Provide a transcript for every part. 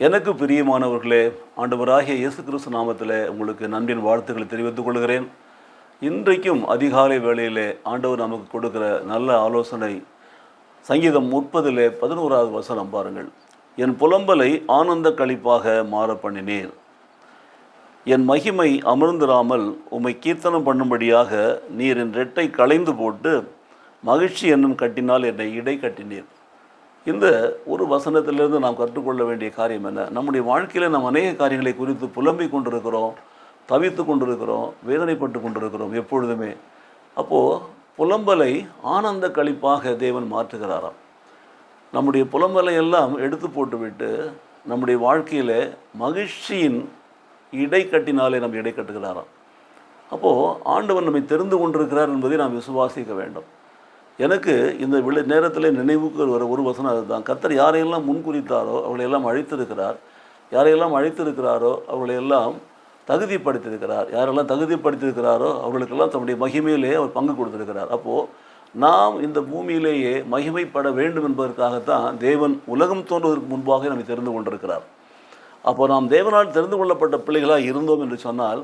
எனக்கு பிரியமானவர்களே, ஆண்டவராகிய இயேசு கிறிஸ்து நாமத்தில் உங்களுக்கு நன்பின் வாழ்த்துக்களை தெரிவித்துக் கொள்கிறேன். இன்றைக்கும் அதிகாலை வேளையிலே ஆண்டவர் நமக்கு கொடுக்கிற நல்ல ஆலோசனை சங்கீதம் 30:11 வசனம் பாருங்கள். என் புலம்பலை ஆனந்த களிப்பாக மாற பண்ணினீர், என் மகிமை அமர்ந்திராமல் உம்மை கீர்த்தனம் பண்ணும்படியாக நீர் என் ரெட்டை களைந்து போட்டு மகிழ்ச்சி என்னும் கட்டினால் என்னை இடை கட்டினீர். இந்த ஒரு வசனத்திலிருந்து நாம் கற்றுக்கொள்ள வேண்டிய காரியம் என்ன? நம்முடைய வாழ்க்கையில் நாம் அநேக காரியங்களை குறித்து புலம்பிக் கொண்டிருக்கிறோம், தவித்து கொண்டிருக்கிறோம், வேதனைப்பட்டு கொண்டிருக்கிறோம் எப்பொழுதுமே. அப்போது புலம்பலை ஆனந்த களிப்பாக தேவன் மாற்றுகிறாராம். நம்முடைய புலம்பலை எல்லாம் எடுத்து போட்டுவிட்டு நம்முடைய வாழ்க்கையில் மகிழ்ச்சியின் இடை கட்டினாலே நம்ம இடை கட்டுகிறாராம். அப்போது ஆண்டவர் நம்மை தெரிந்து கொண்டிருக்கிறார் என்பதை நாம் விசுவாசிக்க வேண்டும். எனக்கு இந்த நேரத்தில் நினைவுக்கு வர ஒரு வசனம் அதுதான். கர்த்தர் யாரையெல்லாம் முன்குறித்தாரோ அவளையெல்லாம் அழைத்திருக்கிறார், யாரையெல்லாம் அழைத்திருக்கிறாரோ அவளையெல்லாம் தகுதிப்படுத்தியிருக்கிறார், யாரெல்லாம் தகுதிப்படுத்தியிருக்கிறாரோ அவர்களுக்கெல்லாம் தன்னுடைய மகிமையிலே அவர் பங்கு கொடுத்திருக்கிறார். அப்போது நாம் இந்த பூமியிலேயே மகிமைப்பட வேண்டும் என்பதற்காகத்தான் தேவன் உலகம் தோன்றுவதற்கு முன்பாக நம்மை தெரிந்து கொண்டிருக்கிறார். அப்போது நாம் தேவனால் தெரிந்து கொள்ளப்பட்ட பிள்ளைகளாக இருந்தோம் என்று சொன்னால்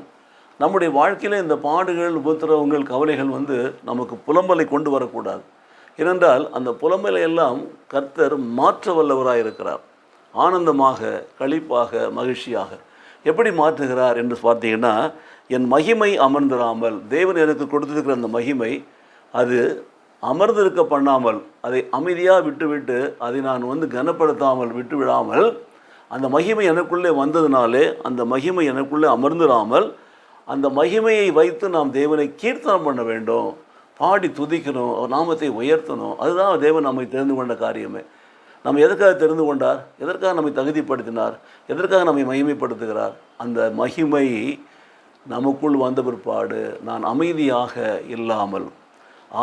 நம்முடைய வாழ்க்கையில் இந்த பாடுகள், உபத்திரவங்கள், கவலைகள் நமக்கு புலம்பலை கொண்டு வரக்கூடாது. ஏனென்றால் அந்த புலம்பலை எல்லாம் கர்த்தர் மாற்ற வல்லவராக இருக்கிறார். ஆனந்தமாக, களிப்பாக, மகிழ்ச்சியாக எப்படி மாற்றுகிறார் என்று பார்த்தீங்கன்னா, என் மகிமை அமர்ந்திராமல், தேவன் எனக்கு கொடுத்திருக்கிற அந்த மகிமை அது அமர்ந்திருக்க பண்ணாமல், அதை அமைதியாக விட்டுவிட்டு அதை நான் கனப்படுத்தாமல் விட்டு விடாமல், அந்த மகிமை எனக்குள்ளே வந்ததுனாலே அந்த மகிமை எனக்குள்ளே அமர்ந்திராமல் அந்த மகிமையை வைத்து நாம் தேவனை கீர்த்தனம் பண்ண வேண்டும், பாடி துதிக்கணும், நாமத்தை உயர்த்தணும். அதுதான் தேவன் நம்மை தெரிந்து கொண்ட காரியமே. நம்ம எதற்காக தெரிந்து கொண்டார்? எதற்காக நம்மை தகுதிப்படுத்தினார்? எதற்காக நம்மை மகிமைப்படுத்துகிறார்? அந்த மகிமை நமக்குள் வந்த பிற்பாடு நான் அமைதியாக இல்லாமல்,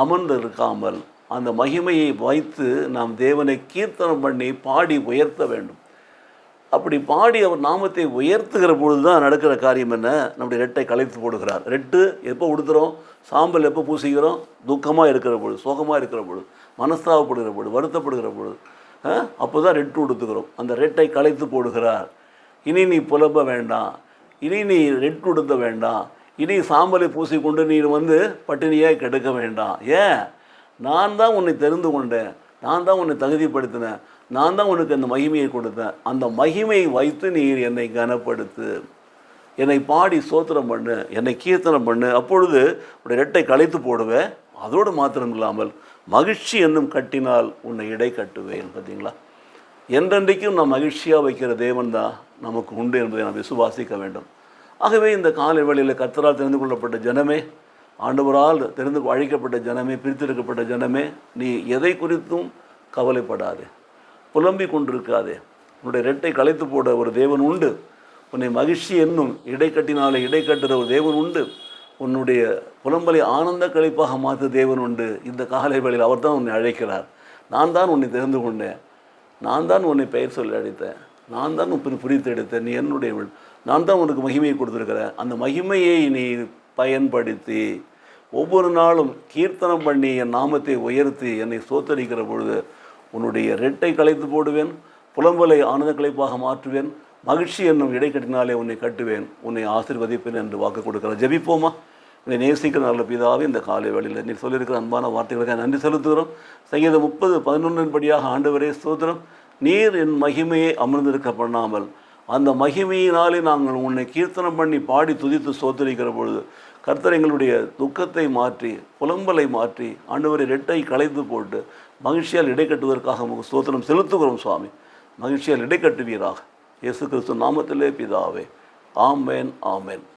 அமர்ந்து இருக்காமல், அந்த மகிமையை வைத்து நாம் தேவனை கீர்த்தனம் பண்ணி பாடி உயர்த்த வேண்டும். அப்படி பாடி அவர் நாமத்தை உயர்த்துகிற பொழுது தான் நடக்கிற காரியம் என்ன? நம்முடைய ரெட்டை களைத்து போடுகிறார். ரெட்டு எப்போ உடுத்துகிறோம்? சாம்பல் எப்போ பூசிக்கிறோம்? துக்கமாக இருக்கிற பொழுது, சோகமாக இருக்கிற பொழுது, மனஸ்தாபப்படுகிற பொழுது, வருத்தப்படுகிற பொழுது, அப்போ தான் ரெட்டு உடுத்துக்கிறோம். அந்த ரெட்டை களைத்து போடுகிறார். இனி நீ புலம்ப வேண்டாம், இனி நீ ரெட்டு உடுத்த வேண்டாம், இனி சாம்பலை பூசிக்கொண்டு நீ பட்டினியாக கெடுக்க வேண்டாம். ஏன்? நான் தான் உன்னை தெரிந்து கொண்டேன், நான் தான் உன்னை தகுதிப்படுத்தினேன், நான் தான் உனக்கு அந்த மகிமையை கொடுத்தேன். அந்த மகிமையை வைத்து நீர் என்னை கனப்படுத்து, என்னை பாடி ஸ்தோத்திரம் பண்ணு, என்னை கீர்த்தனம் பண்ணு. அப்பொழுது உடைய ரெட்டை களைத்து போடுவேன். அதோடு மாத்திரம் இல்லாமல் மகிழ்ச்சி என்னும் கட்டினால் உன்னை இடை கட்டுவேன். பார்த்தீங்களா? என்றென்றைக்கும் நாம் மகிழ்ச்சியாக வைக்கிற தேவன் தான் நமக்கு உண்டு என்பதை நாம் விசுவாசிக்க வேண்டும். ஆகவே இந்த காலை வேளையில் கர்த்தரால் தெரிந்து கொள்ளப்பட்ட ஜனமே, ஆண்டவரால் அழைக்கப்பட்ட ஜனமே, பிரித்தெடுக்கப்பட்ட ஜனமே, நீ எதை குறித்தும் கவலைப்படாதே, புலம்பிக் கொண்டிருக்காதே. உன்னுடைய ரெட்டை களைத்து போட ஒரு தேவன் உண்டு. உன்னை மகிழ்ச்சி என்னும் இடை கட்டினாலே இடை கட்டுற ஒரு தேவன் உண்டு. உன்னுடைய புலம்பலை ஆனந்த கழிப்பாக மாற்ற தேவன் உண்டு. இந்த காலை வேளையில் அவர் தான் உன்னை அழைக்கிறார். நான் தான் உன்னை தெரிந்து கொண்டேன், நான் தான் உன்னை பெயர் சொல்லி அழைத்தேன், நான் தான் உன் பிரித்து எடுத்தேன், நீ என்னுடையவள், நான் தான் உனக்கு மகிமையை கொடுத்துருக்கிறேன். அந்த மகிமையை நீ பயன்படுத்தி ஒவ்வொரு நாளும் கீர்த்தனம் பண்ணி என் நாமத்தை உயர்த்தி என்னை சோத்தரிக்கிற பொழுது உன்னுடைய ரெட்டை களைத்து போடுவேன், புலம்பலை ஆனந்த களைப்பாக மாற்றுவேன், மகிழ்ச்சி என்னும் இடை கட்டினாலே உன்னை கட்டுவேன், உன்னை ஆசீர்வதிப்பேன் என்று வாக்கு கொடுக்கிறார். ஜெபிப்போமா? உன்னை நேசிக்கிற நல்ல பிதாவே, இந்த காலை வேளையில் நீ சொல்லியிருக்கிற அன்பான வார்த்தைகளுக்காக நன்றி செலுத்துகிறோம். சங்கீதம் 30:11 படியாக ஆண்டவரே ஸ்தோத்திரம். நீர் என் மகிமையை அமர்ந்திருக்க பண்ணாமல் அந்த மகிமையினாலே நாங்கள் உன்னை கீர்த்தனம் பண்ணி பாடி துதித்து சோத்தரிக்கிற பொழுது கர்த்தர் எங்களுடைய துக்கத்தை மாற்றி, புலம்பலை மாற்றி, ஆண்டவரை ரெட்டை களைத்து போட்டு மகிழ்ச்சியால் இடை கட்டுவதற்காக உங்களுக்கு ஸ்தோத்திரம் செலுத்துகிறோம் சுவாமி. மகிழ்ச்சியால் இடை கட்டுவீராக. இயேசு கிறிஸ்து நாமத்திலே பிதாவே, ஆமென், ஆமென்.